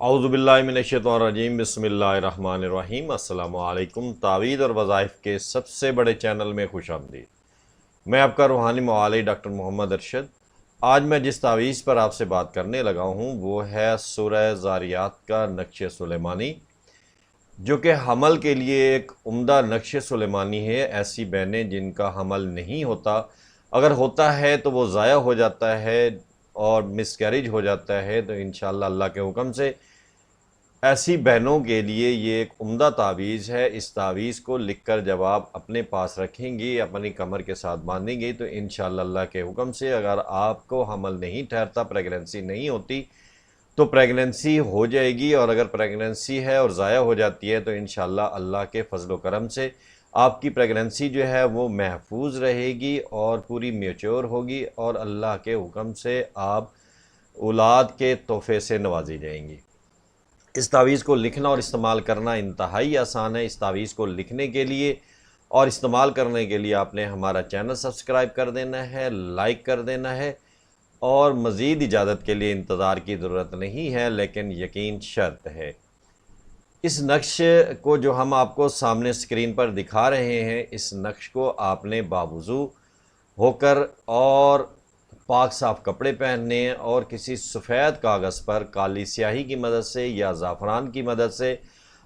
औज़ुबिल्लाहि मिनश्शैतानिर्रजीम बिस्मिल्लाहिर्रहमानिर्रहीम। अस्सलामु अलैकुम। तावीज़ और वज़ाइफ के सबसे बड़े चैनल में खुशामदीद। मैं आपका रूहानी मौली डॉक्टर मोहम्मद अरशद। आज मैं जिस तावीज़ पर आपसे बात करने लगा हूँ वो है सूरह ज़ारियात का नक्श सुलेमानी, जो कि हमल के लिए एक उम्दा नक्श सुलेमानी है। ऐसी बहनें जिनका हमल नहीं होता, अगर होता है तो वो ज़ाया हो जाता है और मिसकैरेज हो जाता है, तो इंशाअल्लाह अल्लाह के हुक्म से ऐसी बहनों के लिए ये एक उम्दा तावीज़ है। इस तावीज़ को लिखकर जब आप अपने पास रखेंगी, अपनी कमर के साथ बांधेंगी, तो इंशाअल्लाह अल्लाह के हुक्म से अगर आपको हमल नहीं ठहरता, प्रेगनेंसी नहीं होती, तो प्रेगनेंसी हो जाएगी। और अगर प्रेगनेंसी है और ज़ाया हो जाती है तो इंशाअल्लाह अल्लाह के फजल व करम से आपकी प्रेगनेंसी जो है वो महफूज रहेगी और पूरी मैच्योर होगी और अल्लाह के हुक्म से आप औलाद के तोहफ़े से नवाजी जाएंगी। इस तावीज़ को लिखना और इस्तेमाल करना इंतहाई आसान है। इस तावीज़ को लिखने के लिए और इस्तेमाल करने के लिए आपने हमारा चैनल सब्सक्राइब कर देना है, लाइक कर देना है, और मज़ीद इजाज़त के लिए इंतज़ार की ज़रूरत नहीं है, लेकिन यकीन शर्त है। इस नक्श को जो हम आपको सामने स्क्रीन पर दिखा रहे हैं, इस नक्श को आपने बावुज़ू होकर और पाक साफ़ कपड़े पहनने हैं और किसी सफ़ेद कागज़ पर काली स्याही की मदद से या ज़ाफ़रान की मदद से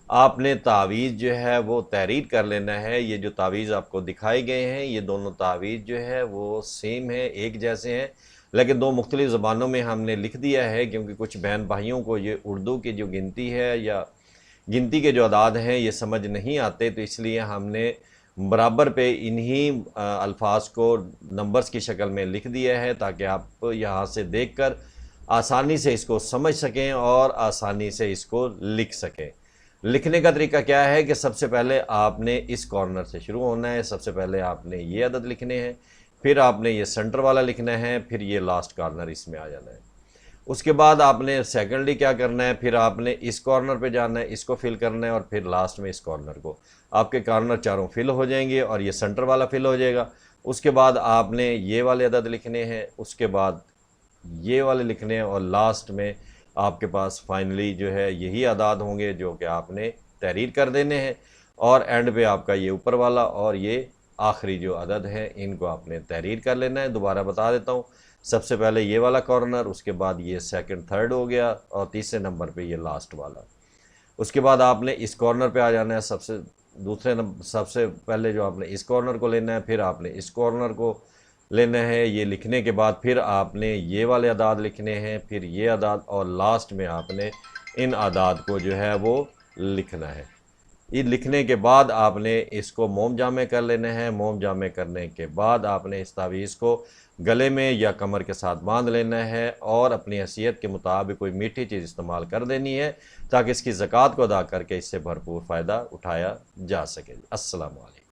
आपने तावीज़ जो है वो तहरीर कर लेना है। ये जो तावीज़ आपको दिखाए गए हैं, ये दोनों तावीज़ जो है वो सेम है, एक जैसे हैं, लेकिन दो मुख्तलिफ़ ज़बानों में हमने लिख दिया है, क्योंकि कुछ बहन भाइयों को ये उर्दू की जो गिनती है या गिनती के जो अदाद हैं ये समझ नहीं आते, तो इसलिए हमने बराबर पे इन्हीं अल्फाज को नंबर्स की शक्ल में लिख दिया है, ताकि आप यहाँ से देखकर आसानी से इसको समझ सकें और आसानी से इसको लिख सकें। लिखने का तरीका क्या है कि सबसे पहले आपने इस कॉर्नर से शुरू होना है। सबसे पहले आपने ये अदद लिखने हैं, फिर आपने ये सेंटर वाला लिखना है, फिर ये लास्ट कॉर्नर इसमें आ जाना है। उसके बाद आपने सेकेंडली क्या करना है, फिर आपने इस कॉर्नर पे जाना है, इसको फिल करना है, और फिर लास्ट में इस कॉर्नर को। आपके कॉर्नर चारों फिल हो जाएंगे और ये सेंटर वाला फिल हो जाएगा। उसके बाद आपने ये वाले अदद लिखने हैं, उसके बाद ये वाले लिखने हैं, और लास्ट में आपके पास फाइनली जो है यही अदाद होंगे जो कि आपने तहरीर कर देने हैं। और एंड पे आपका ये ऊपर वाला और ये आखिरी जो अदद है इनको आपने तहरीर कर लेना है। दोबारा बता देता हूँ, सबसे पहले ये वाला कॉर्नर, उसके बाद ये सेकंड थर्ड हो गया, और तीसरे नंबर पे ये लास्ट वाला। उसके बाद आपने इस कॉर्नर पे आ जाना है। सबसे पहले जो आपने इस कॉर्नर को लेना है, फिर आपने इस कॉर्नर को लेना है। ये लिखने के बाद फिर आपने ये वाले अदाद लिखने हैं, फिर ये अदाद, और लास्ट में आपने इन अदाद को जो है वो लिखना है। ये लिखने के बाद आपने इसको मोम जामे कर लेना है। मोम जामे करने के बाद आपने इस तावीज़ को गले में या कमर के साथ बांध लेना है और अपनी हैसियत के मुताबिक कोई मीठी चीज़ इस्तेमाल कर देनी है, ताकि इसकी ज़कात को अदा करके इससे भरपूर फ़ायदा उठाया जा सके। अस्सलामु अलैकुम।